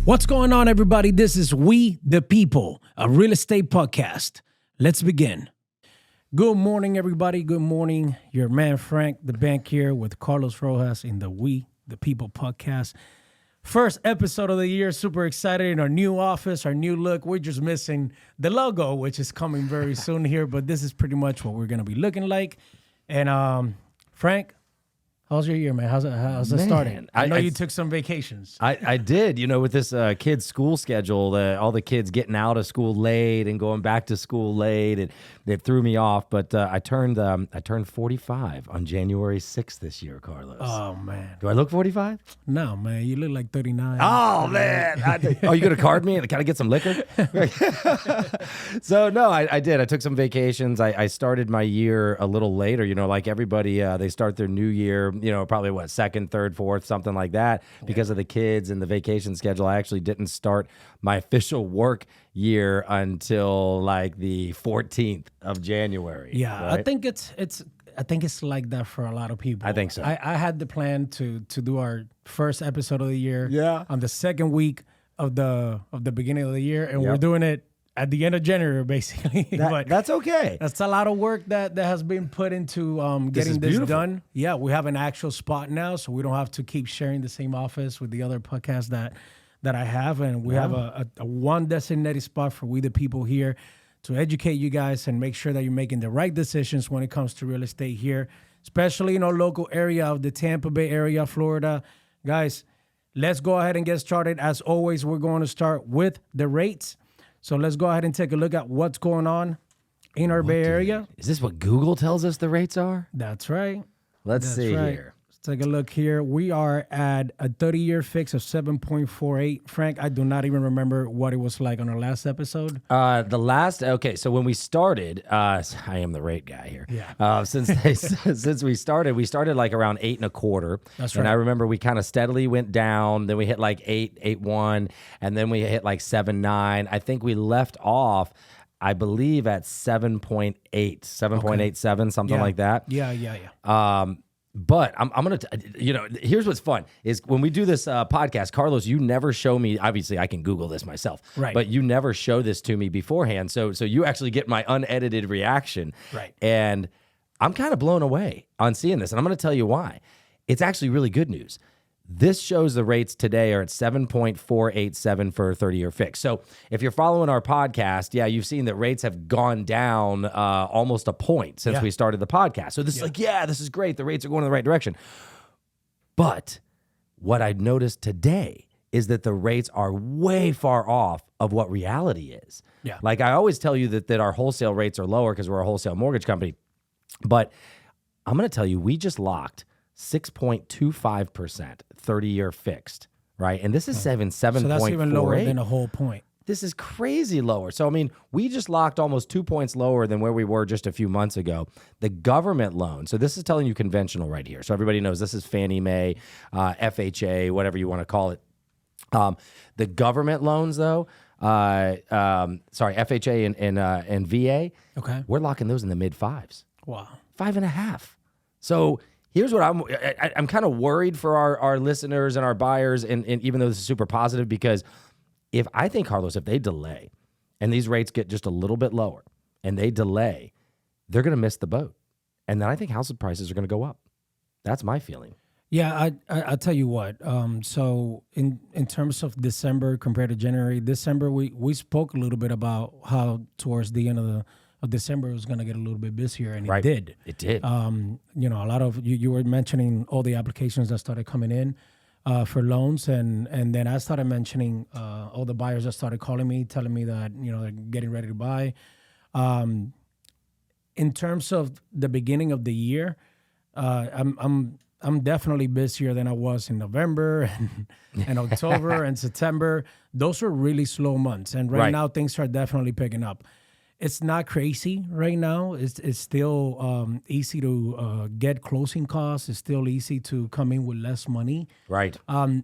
What's going on, everybody? This is We the People, a real estate podcast. Let's begin. Good morning, everybody. Good morning. Your man, Frank, the bank here with Carlos Rojas in the We the People podcast. First episode of the year. Super excited in our new office, our new look. We're just missing the logo, which is coming very soon here, but this is pretty much what we're going to be looking like. And Frank, how's your year, man? How's it starting? I know you took some vacations. I did. You know, with this kids' school schedule, all the kids getting out of school late and going back to school late, it threw me off. But I turned 45 on January 6th this year, Carlos. Oh, man. Do I look 45? No, man. You look like 39. Oh, man. You going to card me and kind of get some liquor? So, no, I did. I took some vacations. I started my year a little later. You know, like everybody, they start their new year, you know, probably second, third, fourth, something like that. Because of the kids and the vacation schedule, I actually didn't start my official work year until like the 14th of January. Yeah, right? I think it's like that for a lot of people. I think so. I had the plan to do our first episode of the year on the second week of the beginning of the year, and we're doing it at the end of January, basically. But that's okay. That's a lot of work that has been put into getting this done. Yeah, we have an actual spot now, so we don't have to keep sharing the same office with the other podcasts that I have. And we have a one designated spot for We the People here to educate you guys and make sure that you're making the right decisions when it comes to real estate here, especially in our local area of the Tampa Bay area, Florida. Guys, let's go ahead and get started. As always, we're going to start with the rates. So let's go ahead and take a look at what's going on in our Bay Area. Is this what Google tells us the rates are? That's right. Let's see here. Let's take a look here. We are at a 30-year fix of 7.48. Frank, I do not even remember what it was like on our last episode. So when we started, I am the rate guy here. Yeah. Since we started like around 8.25. That's right. And I remember we kind of steadily went down. Then we hit like 8.1, and then we hit like 7.9. I think we left off, I believe, at 7.8, 7.87, something like that. Yeah. But I'm going to, here's what's fun is when we do this podcast, Carlos, you never show me, obviously I can Google this myself, right? But you never show this to me beforehand. So you actually get my unedited reaction. Right. And I'm kind of blown away on seeing this. And I'm going to tell you why. It's actually really good news. This shows the rates today are at 7.487 for a 30-year fix. So if you're following our podcast, you've seen that rates have gone down almost a point since we started the podcast. So this is this is great. The rates are going in the right direction. But what I noticed today is that the rates are way far off of what reality is. Yeah. Like I always tell you that our wholesale rates are lower because we're a wholesale mortgage company. But I'm going to tell you, we just locked 6.25%, 30-year fixed, right? And this is 7.48. So that's even lower than a whole point. This is crazy lower. So, I mean, we just locked almost 2 points lower than where we were just a few months ago. The government loan, so this is telling you conventional right here. So everybody knows this is Fannie Mae, FHA, whatever you want to call it. The government loans, though, FHA and VA, we're locking those in the mid-5s. Wow. 5.5. So here's what I'm kind of worried for our listeners and our buyers, and even though this is super positive, because if they delay and these rates get just a little bit lower and they delay, they're going to miss the boat. And then I think house prices are going to go up. That's my feeling. Yeah, I'll tell you what. So in terms of December compared to January, December, we spoke a little bit about how towards the end of December it was going to get a little bit busier, and it did. It did. A lot of you were mentioning all the applications that started coming in for loans, and then I started mentioning all the buyers that started calling me, telling me that they're getting ready to buy. In terms of the beginning of the year, I'm definitely busier than I was in November and October and September. Those were really slow months, and right now things are definitely picking up. It's not crazy right now. It's still easy to get closing costs. It's still easy to come in with less money. Right.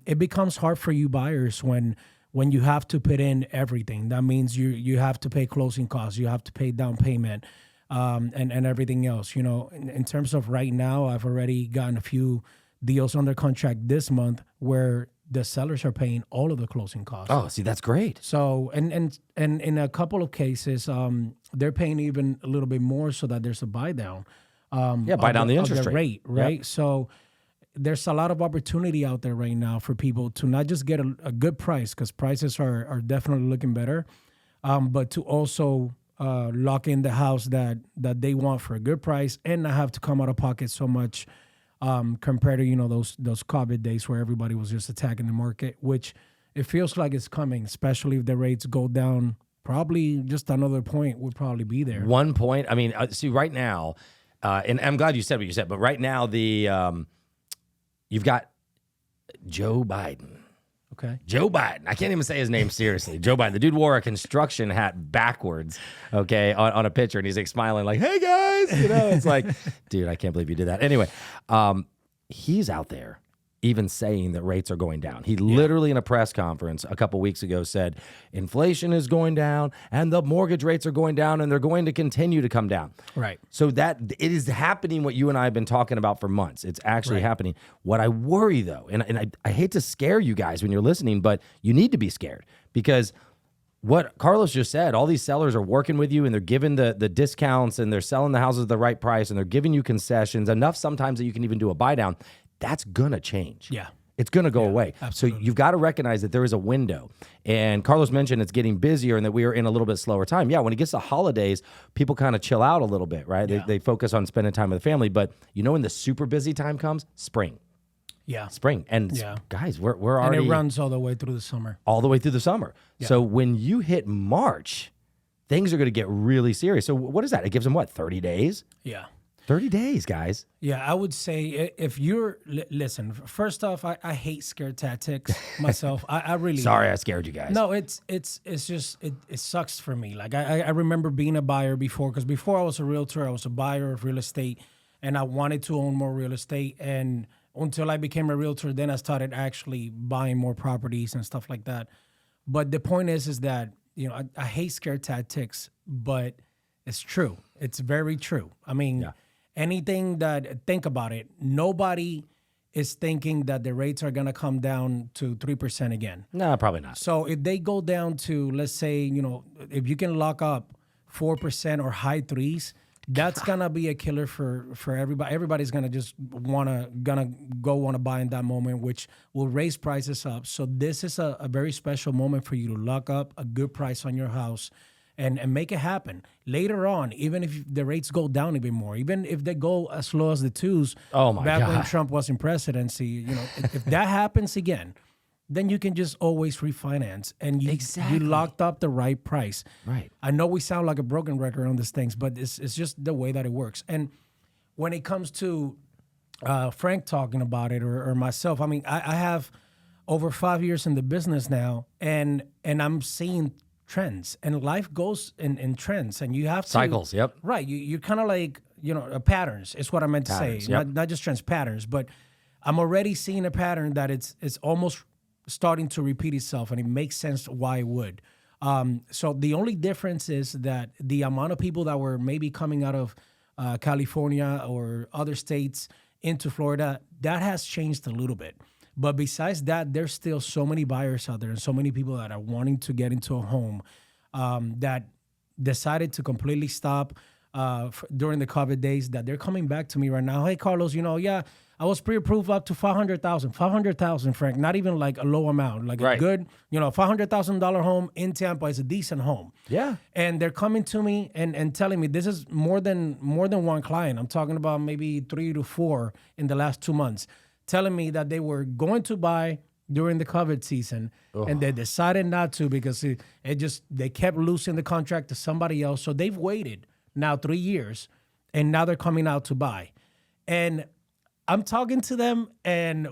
It becomes hard for you buyers when you have to put in everything. That means you have to pay closing costs. You have to pay down payment and everything else. You know, in terms of right now, I've already gotten a few deals under contract this month where the sellers are paying all of the closing costs. Oh, see, that's great. So, and in a couple of cases, they're paying even a little bit more so that there's a buy down. Buy down the interest rate, right? Yep. So there's a lot of opportunity out there right now for people to not just get a good price, because prices are definitely looking better, but to also lock in the house that they want for a good price and not have to come out of pocket so much compared to those COVID days where everybody was just attacking the market, which it feels like it's coming, especially if the rates go down. Probably just another point would probably be there. 1 point. I mean, see, right now, and I'm glad you said what you said, but right now you've got Joe Biden. Okay. Joe Biden. I can't even say his name seriously. Joe Biden. The dude wore a construction hat backwards, okay, on a picture, and he's like smiling like, hey, guys. It's like, dude, I can't believe you did that. Anyway, he's out there even saying that rates are going down. He literally in a press conference a couple weeks ago said inflation is going down and the mortgage rates are going down and they're going to continue to come down. Right. So that it is happening what you and I have been talking about for months. It's actually happening. What I worry though, and I hate to scare you guys when you're listening, but you need to be scared because what Carlos just said, all these sellers are working with you and they're giving the discounts and they're selling the houses at the right price and they're giving you concessions, enough sometimes that you can even do a buy down. That's going to change. Yeah. It's going to go away. Absolutely. So you've got to recognize that there is a window. And Carlos mentioned it's getting busier and that we are in a little bit slower time. Yeah, when it gets to holidays, people kind of chill out a little bit, right? Yeah. They focus on spending time with the family. But when the super busy time comes? Spring. Yeah. Spring. And guys, we're already... And it runs all the way through the summer. All the way through the summer. Yeah. So when you hit March, things are going to get really serious. So what is that? It gives them, 30 days? Yeah. 30 days, guys. Yeah, I would say if you're listen. First off, I hate scare tactics myself. I really sorry I scared you guys. No, it's just it sucks for me. Like I remember being a buyer before, because before I was a realtor, I was a buyer of real estate, and I wanted to own more real estate. And until I became a realtor, then I started actually buying more properties and stuff like that. But the point is that I hate scare tactics, but it's true. It's very true. I mean. Yeah. Think about it. Nobody is thinking that the rates are going to come down to 3% again. No, probably not. So if they go down to, let's say, if you can lock up 4% or high threes, that's going to be a killer for everybody. Everybody's going to just want to buy in that moment, which will raise prices up. So this is a very special moment for you to lock up a good price on your house and make it happen. Later on, even if the rates go down even more, even if they go as low as the twos, back when Trump was in presidency, if that happens again, then you can just always refinance, and you locked up the right price. Right. I know we sound like a broken record on these things, but it's just the way that it works. And when it comes to Frank talking about it or myself, I mean, I have over 5 years in the business now, and I'm seeing trends, and life goes in trends, and you have to cycles. Yep. Right. You're kind of like patterns. Is what I meant to say. Yep. Not just trends, patterns. But I'm already seeing a pattern that it's almost starting to repeat itself, and it makes sense why it would. So the only difference is that the amount of people that were maybe coming out of California or other states into Florida, that has changed a little bit. But besides that, there's still so many buyers out there and so many people that are wanting to get into a home that decided to completely stop during the COVID days, that they're coming back to me right now. Hey, Carlos, I was pre-approved up to $500,000, Frank, not even like a low amount, like a good, $500,000 home in Tampa is a decent home. Yeah. And they're coming to me and telling me, this is more than one client. I'm talking about maybe 3 to 4 in the last 2 months. Telling me that they were going to buy during the COVID season, and they decided not to because they kept losing the contract to somebody else. So they've waited now 3 years, and now they're coming out to buy. And I'm talking to them, and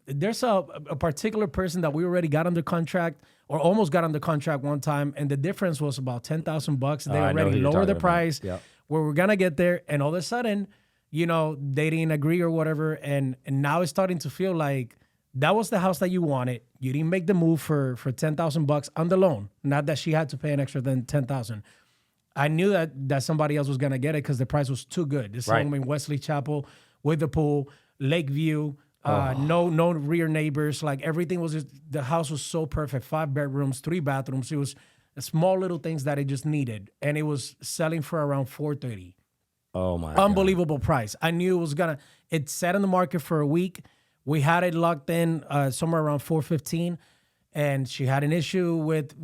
there's a particular person that we already got under contract or almost got under contract one time, and the difference was about $10,000. They already lowered the price. Yep. Where we're gonna get there, and all of a sudden, they didn't agree or whatever, and now it's starting to feel like that was the house that you wanted. You didn't make the move for $10,000 on the loan. Not that she had to pay an extra than $10,000. I knew that somebody else was gonna get it because the price was too good. This home in Wesley Chapel with the pool, Lakeview, No rear neighbors. Like everything was the house was so perfect. 5 bedrooms, 3 bathrooms. It was small little things that it just needed, and it was selling for around 430. Oh my! Unbelievable price. I knew it was gonna. It sat in the market for a week. We had it locked in somewhere around 415, and she had an issue with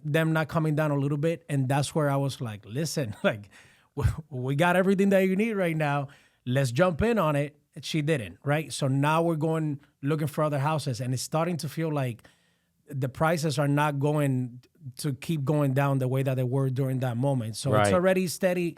them not coming down a little bit, and that's where I was like, listen, like we got everything that you need right now. Let's jump in on it. She didn't, right? So now we're going looking for other houses, and it's starting to feel like the prices are not going to keep going down the way that they were during that moment. So it's already steadily,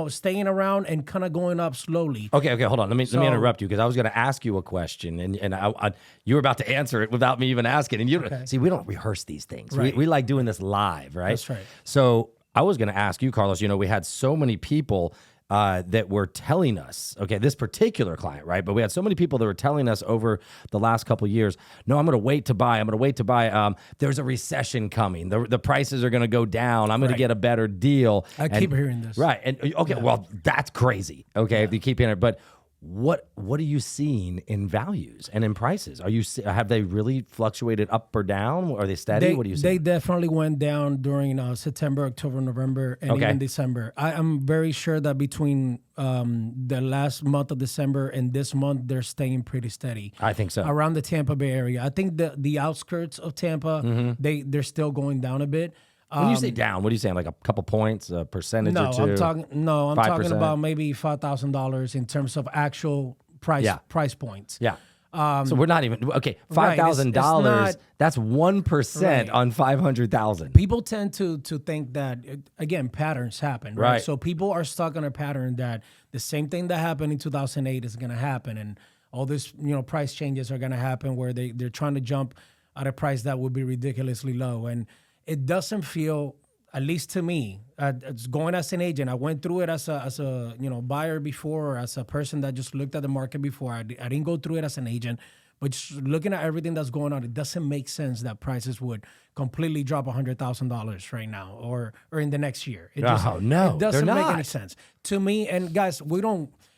staying around and kind of going up slowly. Okay, hold on. Let me interrupt you because I was going to ask you a question, and you were about to answer it without me even asking. And see, we don't rehearse these things. Right. We like doing this live, right? That's right. So I was going to ask you, Carlos. We had so many people that were telling us, okay, this particular client, right? But we had so many people that were telling us over the last couple of years, no, I'm going to wait to buy. There's a recession coming. The prices are going to go down. I'm going to get a better deal. I keep hearing this. Right. And well, that's crazy. Okay, if you keep hearing it. But what are you seeing in values and in prices? Have they really fluctuated up or down? Are they steady? What do you see? They definitely went down during September, October, November, and even December. I am very sure that between the last month of December and this month, they're staying pretty steady. I think so. Around the Tampa Bay area. I think the outskirts of Tampa, they're still going down a bit. When you say down, what are you saying? Like a couple points, a percentage or two? I'm talking about maybe $5,000 in terms of actual price points. Yeah. So we're not even $5,000. That's 1% on 500,000. People tend to think that again patterns happen, right? So people are stuck on a pattern that the same thing that happened in 2008 is going to happen, and all this price changes are going to happen where they're trying to jump at a price that would be ridiculously low, and it doesn't feel, at least to me, it's going as an agent. I went through it as a buyer before, or as a person that just looked at the market before. I didn't go through it as an agent, but just looking at everything that's going on, it doesn't make sense that prices would completely drop $100,000 right now or in the next year. It doesn't make any sense to me. And guys,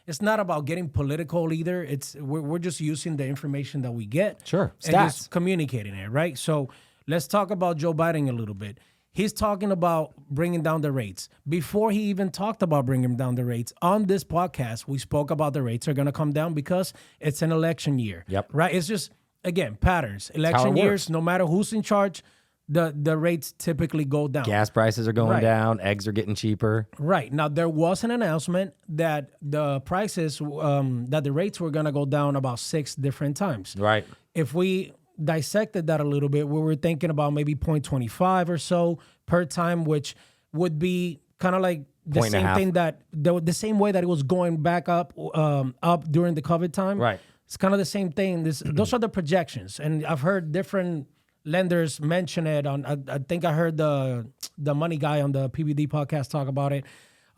it's not about getting political either. We're just using the information that we get. Sure, and just communicating it, right? So let's talk about Joe Biden a little bit. He's talking about bringing down the rates. Before he even talked about bringing down the rates, on this podcast, we spoke about the rates are going to come down because it's an election year. Yep. Right? It's just, again, patterns. Election years, no matter who's in charge, the rates typically go down. Gas prices are going down. Eggs are getting cheaper. Right. Now, there was an announcement that the prices, that the rates were going to go down about 6 different times. Right. If we dissected that a little bit, we were thinking about maybe 0.25 or so per time, which would be kind of like the same thing that the same way that it was going back up during the COVID time. Right. It's kind of the same thing. Those are the projections, and I've heard different lenders mention it. I think I heard the money guy on the PBD podcast talk about it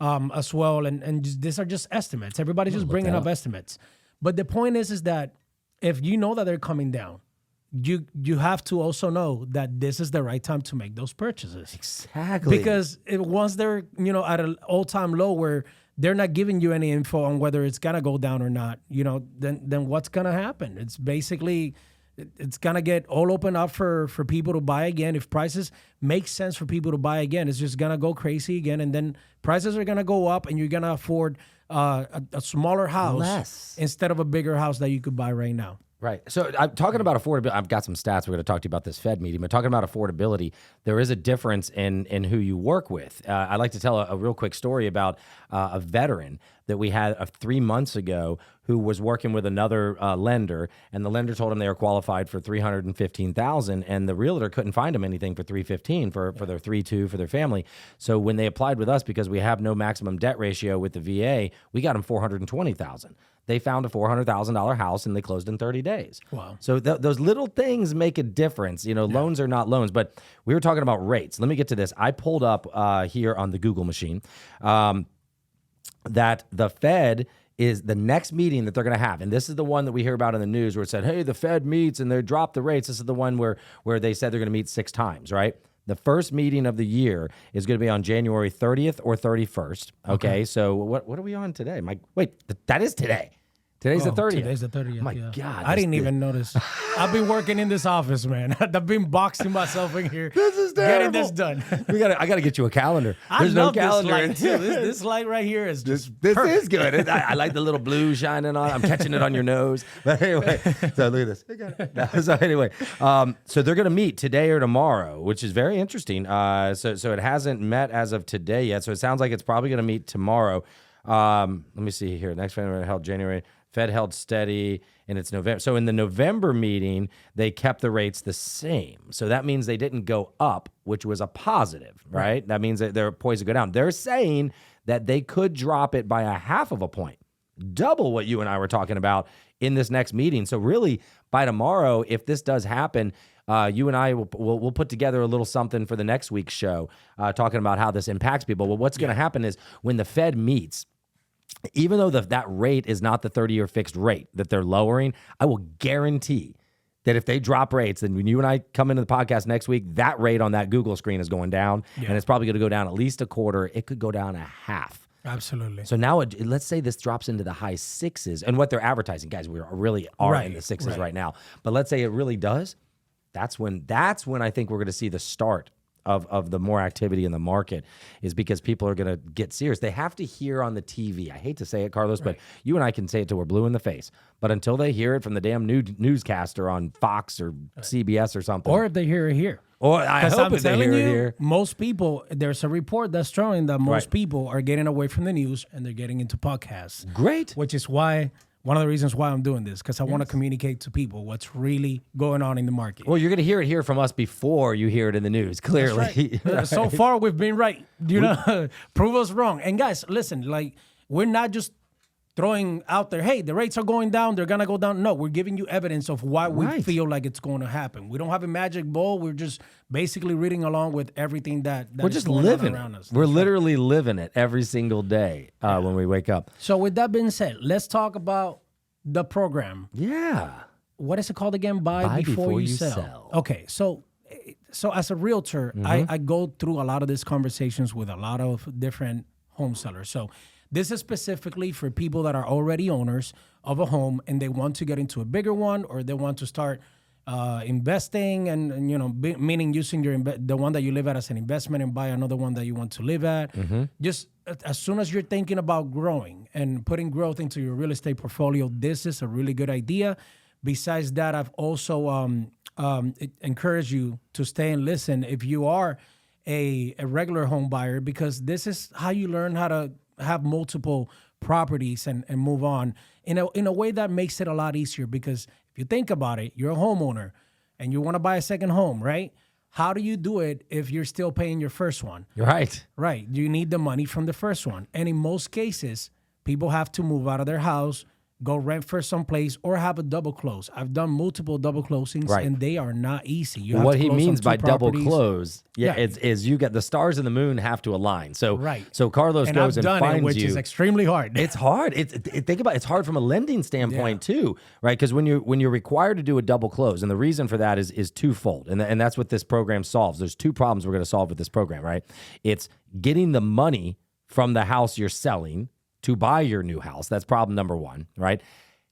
as well. And these are just estimates. Everybody's just bringing up estimates. But the point is that if you know that they're coming down, you have to also know that this is the right time to make those purchases. Exactly. Because once they're at an all-time low where they're not giving you any info on whether it's gonna go down or not, then what's gonna happen? It's basically it's gonna get all open up for people to buy again. If prices make sense for people to buy again, it's just gonna go crazy again, and then prices are gonna go up, and you're gonna afford a smaller house instead of a bigger house that you could buy right now. Right. So I'm talking about affordability. I've got some stats. We're going to talk to you about this Fed meeting, but talking about affordability, there is a difference in who you work with. I'd like to tell a real quick story about a veteran that we had 3 months ago who was working with another lender, and the lender told him they were qualified for $315,000, and the realtor couldn't find him anything for $315,000 for their 3-2 for their family. So when they applied with us, because we have no maximum debt ratio with the VA, we got him $420,000. They found a $400,000 house and they closed in 30 days. Wow. So those little things make a difference. Loans are not loans, but we were talking about rates. Let me get to this. I pulled up here on the Google machine that the Fed is the next meeting that they're going to have. And this is the one that we hear about in the news where it said, hey, the Fed meets and they drop the rates. This is the one where they said they're going to meet 6 times, right? The first meeting of the year is going to be on January 30th or 31st. Okay. So what are we on today? Wait, that is today. Today's the 30th. Today's the 30th. My yeah. God. I didn't even notice. I've been working in this office, man. I've been boxing myself in here. This is terrible. Getting this done. I got to get you a calendar. I There's love no calendar. this light, too. This light right here is just This perfect. is good. I like the little blue shining on. I'm catching it on your nose. But anyway, so look at this. So anyway, so they're going to meet today or tomorrow, which is very interesting. So it hasn't met as of today yet. So it sounds like it's probably going to meet tomorrow. Let me see here. Next Fed held January. Fed held steady, and it's November. So in the November meeting, they kept the rates the same. So that means they didn't go up, which was a positive, right? That means that they're poised to go down. They're saying that they could drop it by 0.5 point, double what you and I were talking about in this next meeting. So really, by tomorrow, if this does happen, you and I will put together a little something for the next week's show, talking about how this impacts people. Well, what's going to happen is when the Fed meets, even though that rate is not the 30-year fixed rate that they're lowering, I will guarantee that if they drop rates, then when you and I come into the podcast next week, that rate on that Google screen is going down, and it's probably going to go down at least 1/4. It could go down 1/2. Absolutely. So now, let's say this drops into the high 6s, and what they're advertising, guys, we really are in the 6s right now. But let's say it really does. That's when I think we're going to see the start of the more activity in the market, is because people are going to get serious. They have to hear on the TV. I hate to say it, Carlos, but you and I can say it till we're blue in the face. But until they hear it from the damn newscaster on Fox or CBS or something. Or if they hear it here. Or I hope if they hear it here. Most people, there's a report that's showing that most people are getting away from the news and they're getting into podcasts. Great. Which is why... one of the reasons why I'm doing this, because I want to communicate to people what's really going on in the market. Well, you're going to hear it here from us before you hear it in the news, clearly. Right. So far, we've been right. Prove us wrong. And guys, listen, we're not just throwing out there, hey, the rates are going down, they're going to go down. No, we're giving you evidence of why we feel like it's going to happen. We don't have a magic ball. We're just basically reading along with everything that we're is just going living on around us. We're literally living it every single day when we wake up. So with that being said, let's talk about the program. Yeah. What is it called again? Buy before you sell. Okay, so as a realtor, I go through a lot of these conversations with a lot of different home sellers. So this is specifically for people that are already owners of a home and they want to get into a bigger one, or they want to start investing and meaning using the one that you live at as an investment and buy another one that you want to live at. Just as soon as you're thinking about growing and putting growth into your real estate portfolio, this is a really good idea. Besides that, I've also encouraged you to stay and listen if you are a regular home buyer, because this is how you learn how to have multiple properties and move on in a way that makes it a lot easier. Because if you think about it, you're a homeowner and you want to buy a second home, right? How do you do it if you're still paying your first one? Right. Right. You need the money from the first one. And in most cases, people have to move out of their house, go rent for someplace, or have a double close. I've done multiple double closings, and they are not easy. You have what to he close means on by two double properties. close, is you get the stars and the moon have to align. So so Carlos and goes I've done finds it, which you. is extremely hard. It's hard. Think about it, it's hard from a lending standpoint too, right? Because when you're required to do a double close, and the reason for that is twofold, and that's what this program solves. There's two problems we're going to solve with this program, right? It's getting the money from the house you're selling to buy your new house. That's problem number one, right?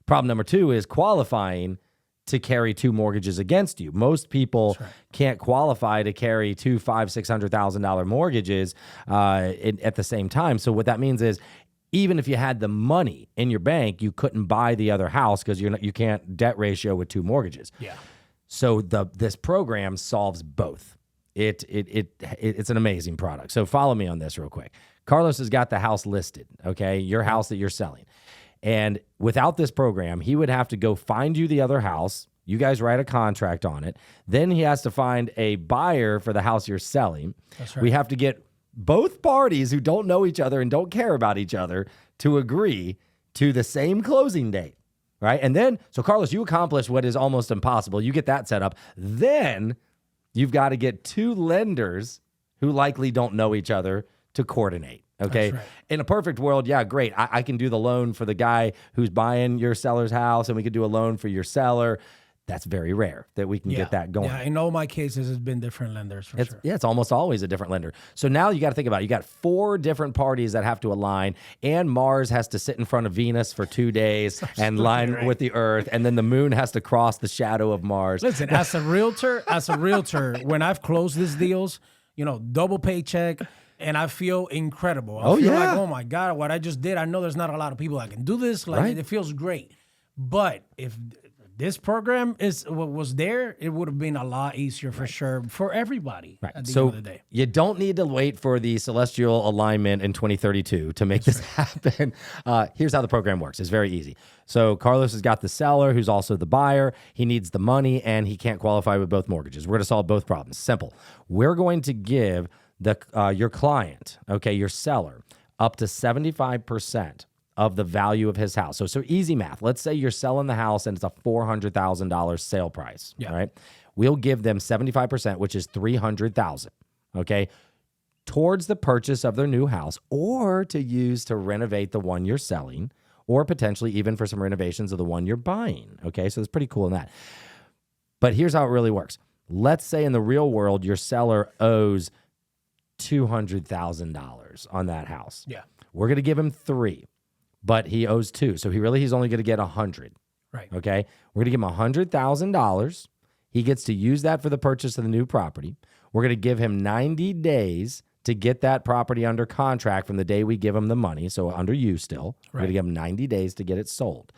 Problem number two is qualifying to carry two mortgages against you. Most people can't qualify to carry two $500,000-$600,000 mortgages at the same time. So what that means is, even if you had the money in your bank, you couldn't buy the other house because you can't debt ratio with two mortgages. Yeah. So this program solves both. It's an amazing product. So follow me on this real quick. Carlos has got the house listed, okay? Your house that you're selling. And without this program, he would have to go find you the other house. You guys write a contract on it. Then he has to find a buyer for the house you're selling. That's right. We have to get both parties who don't know each other and don't care about each other to agree to the same closing date, right? And then, so Carlos, you accomplish what is almost impossible. You get that set up. Then you've got to get two lenders who likely don't know each other to coordinate. Okay. Right. In a perfect world, yeah, great. I can do the loan for the guy who's buying your seller's house, and we could do a loan for your seller. That's very rare that we can get that going. Yeah, in all my cases, it's been different lenders for sure. Yeah, it's almost always a different lender. So now you got to think about it. You got 4 different parties that have to align, and Mars has to sit in front of Venus for 2 days and line with the Earth, and then the moon has to cross the shadow of Mars. Listen, as a realtor, when I've closed these deals, double paycheck, and I feel incredible. I feel like, oh my God, what I just did, I know there's not a lot of people that can do this. Like, it feels great. But if this program was there, it would have been a lot easier for sure for everybody at the end of the day. You don't need to wait for the celestial alignment in 2032 to make this happen. Here's how the program works. It's very easy. So Carlos has got the seller who's also the buyer. He needs the money, and he can't qualify with both mortgages. We're going to solve both problems. Simple. We're going to give your client, your seller, up to 75% of the value of his house. So easy math. Let's say you're selling the house and it's a $400,000 sale price. Yeah. Right. We'll give them 75%, which is $300,000. Okay. Towards the purchase of their new house, or to use to renovate the one you're selling, or potentially even for some renovations of the one you're buying. Okay. So it's pretty cool in that. But here's how it really works. Let's say in the real world, your seller owes $200,000 on that house. Yeah. We're going to give him 3. But he owes 2, so he's only going to get 100. Right. Okay. We're going to give him $100,000. He gets to use that for the purchase of the new property. We're going to give him 90 days to get that property under contract from the day we give him the money. So under you still, we're going to give him 90 days to get it sold.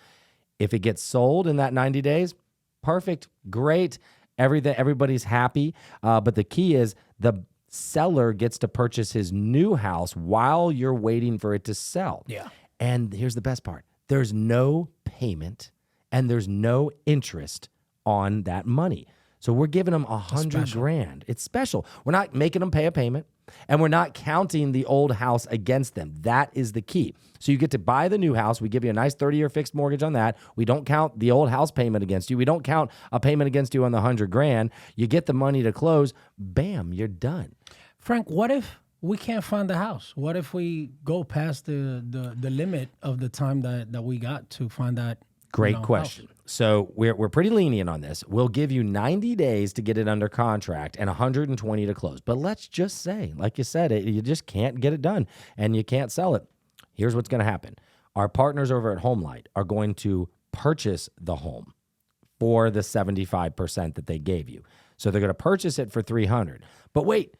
If it gets sold in that 90 days, perfect, great. Everybody's happy. But the key is the seller gets to purchase his new house while you're waiting for it to sell. Yeah. And here's the best part. There's no payment and there's no interest on that money. So we're giving them $100,000. It's special. We're not making them pay a payment, and we're not counting the old house against them. That is the key. So you get to buy the new house. We give you a nice 30-year fixed mortgage on that. We don't count the old house payment against you. We don't count a payment against you on the $100,000. You get the money to close. Bam, you're done. Frank, what if we can't find the house? What if we go past the limit of the time that we got to find that? Great question. House? So we're pretty lenient on this. We'll give you 90 days to get it under contract and 120 to close. But let's just say, like you said, you just can't get it done and you can't sell it. Here's what's going to happen. Our partners over at HomeLight are going to purchase the home for the 75% that they gave you. So they're going to purchase it for $300. But wait,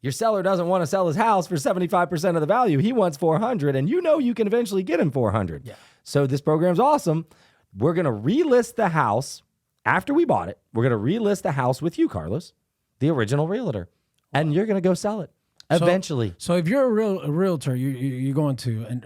your seller doesn't want to sell his house for 75% of the value. He wants $400, and you can eventually get him $400. Yeah. So this program's awesome. We're going to relist the house after we bought it. We're going to relist the house with you, Carlos, the original realtor, and you're going to go sell it eventually. So if you're a realtor, you're going to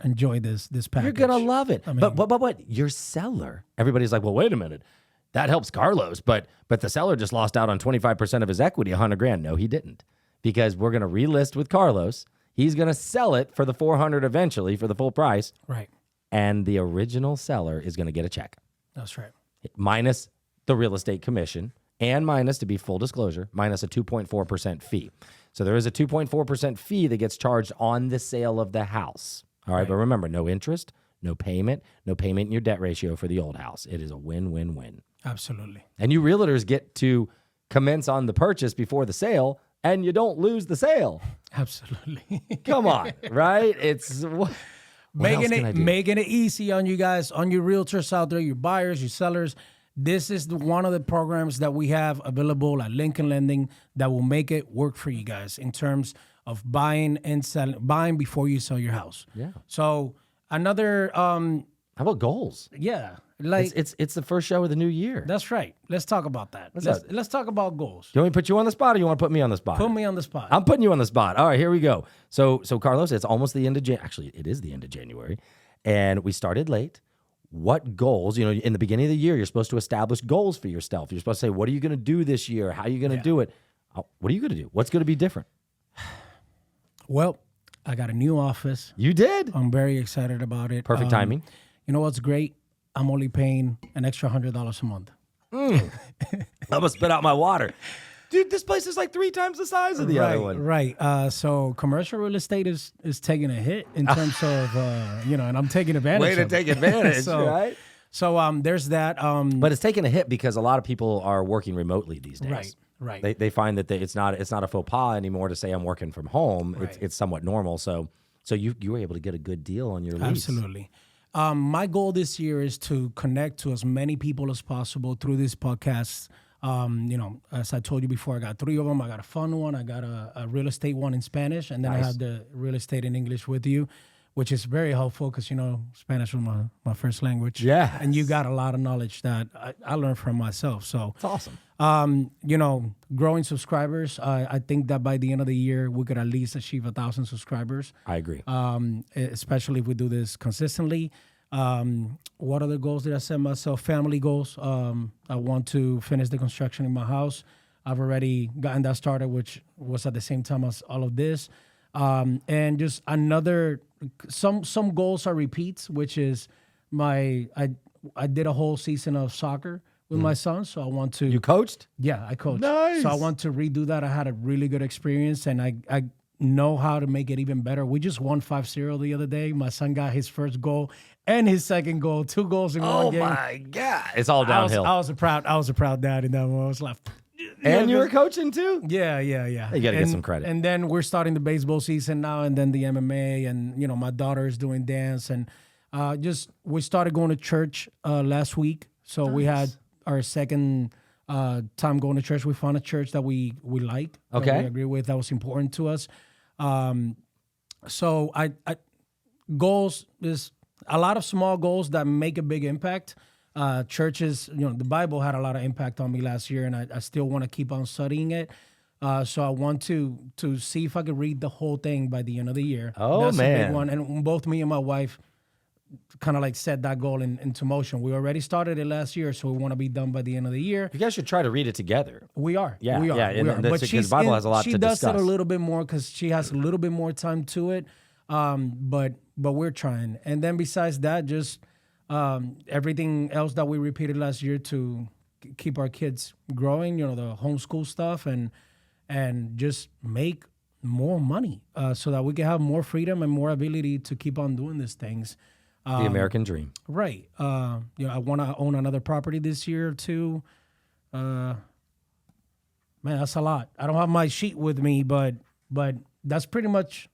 enjoy this package. You're going to love it. I mean, but your seller, everybody's like, well, wait a minute. That helps Carlos, but the seller just lost out on 25% of his equity, $100,000. No, he didn't. Because we're going to relist with Carlos. He's going to sell it for the $400 eventually for the full price. Right. And the original seller is going to get a check. That's right. Minus the real estate commission and minus, to be full disclosure, minus a 2.4% fee. So there is a 2.4% fee that gets charged on the sale of the house. All right. But remember, no interest, no payment in your debt ratio for the old house. It is a win-win-win. Absolutely. And you realtors get to commence on the purchase before the sale, and you don't lose the sale. Absolutely. Come on, right? It's making it easy on you guys, on your realtors out there, your buyers, your sellers. This is one of the programs that we have available at Lincoln Lending that will make it work for you guys in terms of buying and selling, buying before you sell your house. Yeah. So another how about goals? Yeah. Like it's the first show of the new year. That's right. Let's talk about that. Let's talk about goals. Do you want me to put you on the spot, or you want to put me on the spot? Put me on the spot. I'm putting you on the spot. All right, here we go. So Carlos, it's almost the end of Actually, it is the end of January, and we started late. What goals? In the beginning of the year, you're supposed to establish goals for yourself. You're supposed to say, what are you going to do this year? How are you going to do it? What are you going to do? What's going to be different? Well, I got a new office. You did? I'm very excited about it. Perfect timing. You know what's great? I'm only paying an extra $100 a month. I'm going to spit out my water. Dude, this place is like 3 times the size of the other one. Right. So commercial real estate is taking a hit in terms of, and I'm taking advantage of it. Way to take advantage, right? So there's that. But it's taken a hit because a lot of people are working remotely these days. Right. They find that it's not a faux pas anymore to say I'm working from home. Right. It's somewhat normal. So you were able to get a good deal on your lease. Absolutely. My goal this year is to connect to as many people as possible through this podcast. As I told you before, I got 3 of them. I got a fun one. I got a real estate one in Spanish, and then I have the real estate in English with you, which is very helpful because, Spanish was my first language. Yeah. And you got a lot of knowledge that I learned from myself. So it's awesome. Growing subscribers. I think that by the end of the year, we could at least achieve 1,000 subscribers. I agree. Especially if we do this consistently. What other goals did I set myself? Family goals. I want to finish the construction in my house. I've already gotten that started, which was at the same time as all of this. And just some goals are repeats, which is I did a whole season of soccer with my son, so I want to. You coached? Yeah, I coached. Nice. So I want to redo that. I had a really good experience, and I know how to make it even better. We just won 5-0 the other day. My son got his first goal and his second goal, 2 goals in one game. Oh my God! It's all downhill. I was a proud dad in that one. I was like, and you were coaching too? Yeah. You got to get some credit. And then we're starting the baseball season now, and then the MMA, and my daughter is doing dance, and we started going to church last week. So we had our second time going to church. We found a church that we like, that we agree with, that was important to us. So I goals is a lot of small goals that make a big impact. Churches, the Bible had a lot of impact on me last year, and I still want to keep on studying it. So I want to see if I could read the whole thing by the end of the year. Oh, That's man. a big one. And both me and my wife kind of like set that goal into motion. We already started it last year, so we want to be done by the end of the year. You guys should try to read it together. We are. Yeah, we are. yeah. We are. But the Bible has a lot to discuss. She does it a little bit more because she has a little bit more time to it. But we're trying. And then besides that, just everything else that we repeated last year to keep our kids growing, the homeschool stuff, and just make more money so that we can have more freedom and more ability to keep on doing these things. The American dream. Right. I want to own another property this year too. Man, that's a lot. I don't have my sheet with me, but that's pretty much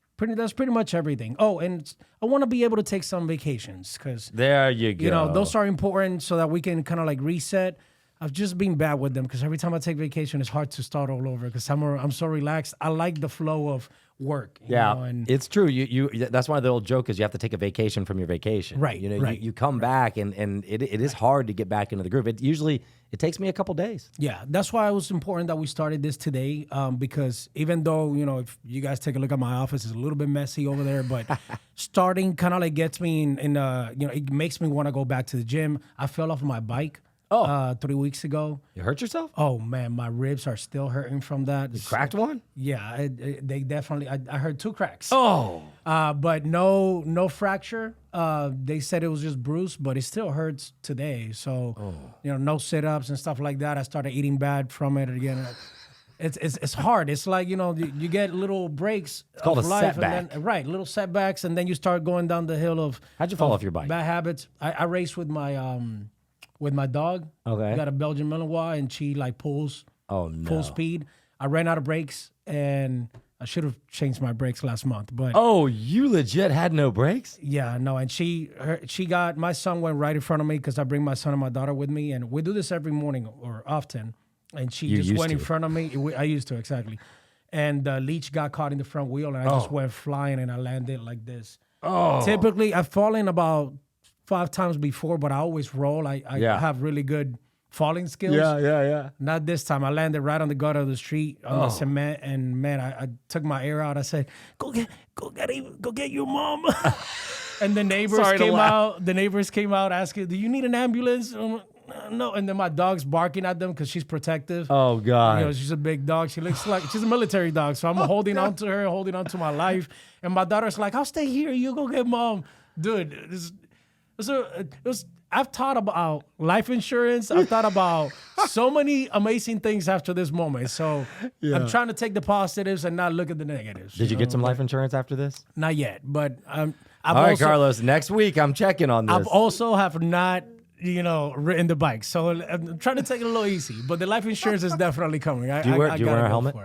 everything. Oh, and I want to be able to take some vacations because there you go. Those are important so that we can kind of like reset. I've just been bad with them because every time I take vacation, it's hard to start all over because I'm so relaxed. I like the flow of work. And it's true. You that's why the old joke is you have to take a vacation from your vacation. Right. You come back and it is hard to get back into the groove. It takes me a couple days. Yeah, that's why it was important that we started this today because even though, if you guys take a look at my office, it's a little bit messy over there, but starting kind of like gets me in it makes me want to go back to the gym. I fell off my bike 3 weeks ago. You hurt yourself? Oh, man, my ribs are still hurting from that. You cracked one? Yeah, they definitely, I heard 2 cracks. Oh. But no fracture. They said it was just bruised, but it still hurts today. So, no sit-ups and stuff like that. I started eating bad from it again. It's hard. It's like, you get little breaks it's called of a life. setback. And then, little setbacks, and then you start going down the hill of... How'd you fall off your bike? Bad habits. I raced with my dog. Okay. I got a Belgian Malinois, and she pulls full speed. I ran out of brakes, and I should have changed my brakes last month. But you legit had no brakes? Yeah, no. And she got, my son went right in front of me because I bring my son and my daughter with me, and we do this every morning or often. And she just went in front of me. I used to, exactly. And the leech got caught in the front wheel, and I just went flying, and I landed like this. Oh. Typically, I've fallen about 5 times before, but I always roll. I have really good falling skills. Yeah. Not this time. I landed right on the gutter of the street on the cement, and man, I took my air out. I said, "Go get your mom." And the neighbors came out. The neighbors came out asking, "Do you need an ambulance?" No. And then my dog's barking at them because she's protective. Oh God. She's a big dog. She looks like she's a military dog. So I'm holding on to her, holding on to my life. And my daughter's like, "I'll stay here. You go get mom." Dude, I've thought about life insurance. I've thought about so many amazing things after this moment. So I'm trying to take the positives and not look at the negatives. Did you get some life insurance after this? Not yet, but All right, Carlos. Next week, I'm checking on this. I've also have not ridden the bike. So I'm trying to take it a little easy. But the life insurance is definitely coming. Do you wear a helmet?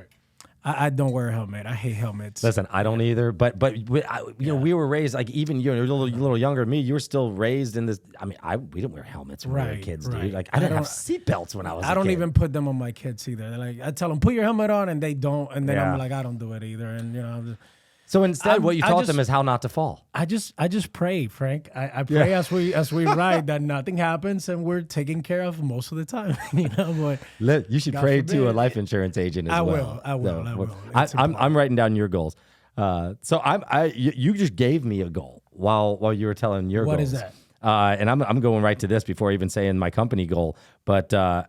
I don't wear a helmet. I hate helmets. Listen, I don't either. But we were raised like even you're a little younger than me. You were still raised in this. I mean, we didn't wear helmets when we were kids, dude. Like I didn't have seatbelts when I was. I don't even put them on my kids either. They're like, I tell them put your helmet on, and they don't. And then I'm like, I don't do it either. And So instead, what you taught them is how not to fall. I just pray, Frank. I pray as we ride that nothing happens and we're taken care of most of the time. But you should pray to a life insurance agent as well. I will. I'm writing down your goals. You just gave me a goal while you were telling your goals. What is that? And I'm going right to this before even saying my company goal. But I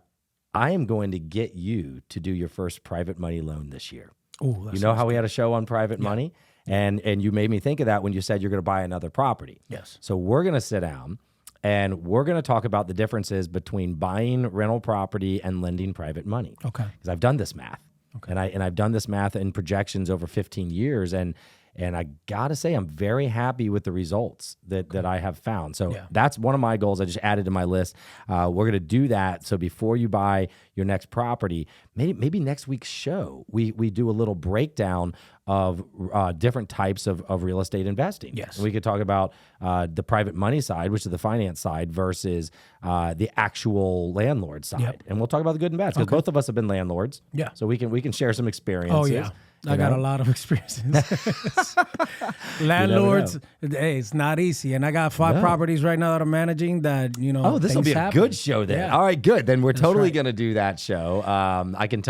am going to get you to do your first private money loan this year. Ooh, you know how we had a show on private money? And you made me think of that when you said you're going to buy another property. Yes. So we're going to sit down and we're going to talk about the differences between buying rental property and lending private money. Okay. Because I've done this math. Okay. And I've done this math in projections over 15 years. And I got to say, I'm very happy with the results that I have found. So that's one of my goals I just added to my list. We're going to do that. So before you buy your next property, maybe next week's show, we do a little breakdown of different types of real estate investing. Yes. We could talk about the private money side, which is the finance side, versus the actual landlord side. Yep. And we'll talk about the good and bad because both of us have been landlords. Yeah. So we can share some experiences. Oh, yeah. I got a lot of experiences. Landlords, hey, it's not easy. And I got 5 properties right now that I'm managing that, Oh, this will be a good show then. Yeah. All right, good. Then we're totally going to do that show.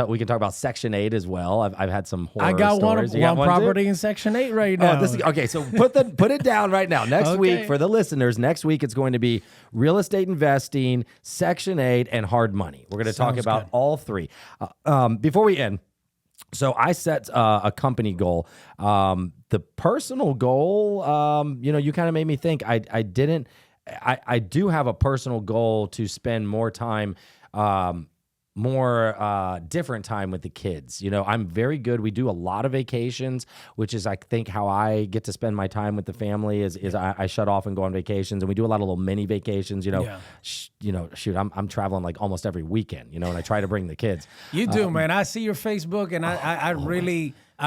We can talk about Section 8 as well. I've had some horror I got stories. one property in Section 8 right now. Okay, so put it down right now. Next week, for the listeners, next week it's going to be real estate investing, Section 8, and hard money. We're going to talk about all 3. Before we end, so I set a company goal. The personal goal, you kind of made me think. I do have a personal goal to spend more time, different time with the kids. I'm very good. We do a lot of vacations, which is I think how I get to spend my time with the family is I shut off and go on vacations, and we do a lot of little mini vacations. Shoot, I'm traveling like almost every weekend. And I try to bring the kids. You do, man. I see your Facebook, and I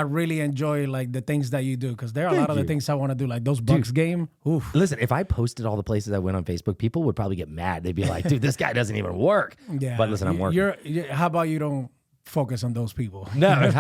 really enjoy like the things that you do because there are a lot of the things I want to do, like those Bucks game. Oof. Listen, if I posted all the places I went on Facebook, people would probably get mad. They'd be like, "Dude, this guy doesn't even work." Yeah, but listen, I'm working. How about you don't focus on those people? No,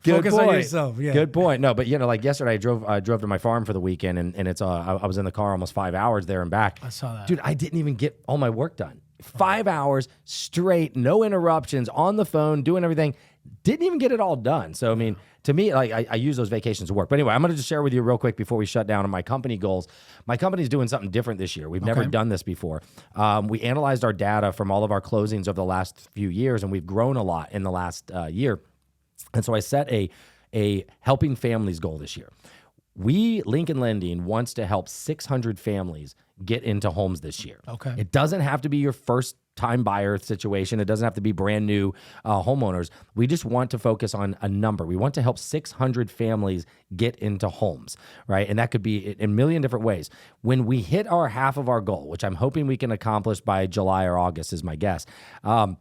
focus on yourself. Yeah, good point. No, but like yesterday, I drove to my farm for the weekend, and it's I was in the car almost 5 hours there and back. I saw that, dude. I didn't even get all my work done. 5 hours straight, no interruptions, on the phone, doing everything. Didn't even get it all done. So, I mean, to me, like I use those vacations to work. But anyway, I'm going to just share with you real quick before we shut down on my company goals. My company's doing something different this year. We've never done this before. We analyzed our data from all of our closings over the last few years, and we've grown a lot in the last year. And so I set a helping families goal this year. Lincoln Lending wants to help 600 families get into homes this year. Okay. It doesn't have to be your first time buyer situation. It doesn't have to be brand new homeowners. We just want to focus on a number. We want to help 600 families get into homes, right? And that could be in a million different ways. When we hit our half of our goal, which I'm hoping we can accomplish by July or August is my guess, when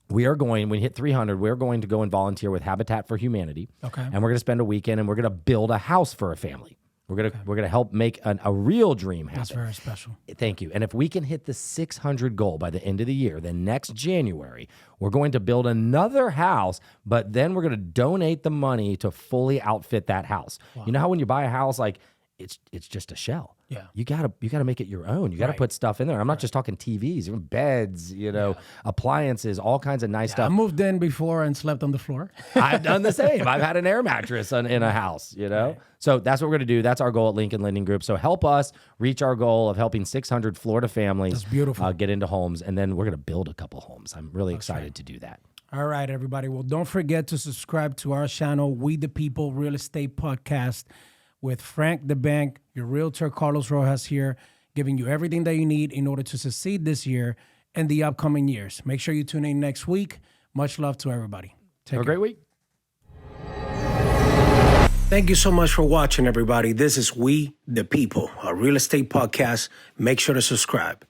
we hit 300, we're going to go and volunteer with Habitat for Humanity. Okay. And we're going to spend a weekend and we're going to build a house for a family. We're gonna help make a real dream happen. That's very special. Thank you. And if we can hit the 600 goal by the end of the year, then next January, we're going to build another house, but then we're going to donate the money to fully outfit that house. Wow. You know how when you buy a house, like it's just a shell. Yeah. You gotta make it your own. You gotta put stuff in there. I'm not just talking TVs, even beds, appliances, all kinds of nice stuff. I moved in before and slept on the floor. I've done the same. I've had an air mattress in a house, Right. So that's what we're gonna do. That's our goal at Lincoln Lending Group. So help us reach our goal of helping 600 Florida families that's beautiful. Get into homes, and then we're gonna build a couple homes. I'm really excited to do that. All right, everybody. Well, don't forget to subscribe to our channel, We the People Real Estate Podcast, with Frank the Bank, your realtor Carlos Rojas here, giving you everything that you need in order to succeed this year and the upcoming years. Make sure you tune in next week. Much love to everybody. Have a great week. Thank you so much for watching, everybody. This is We the People, a real estate podcast. Make sure to subscribe.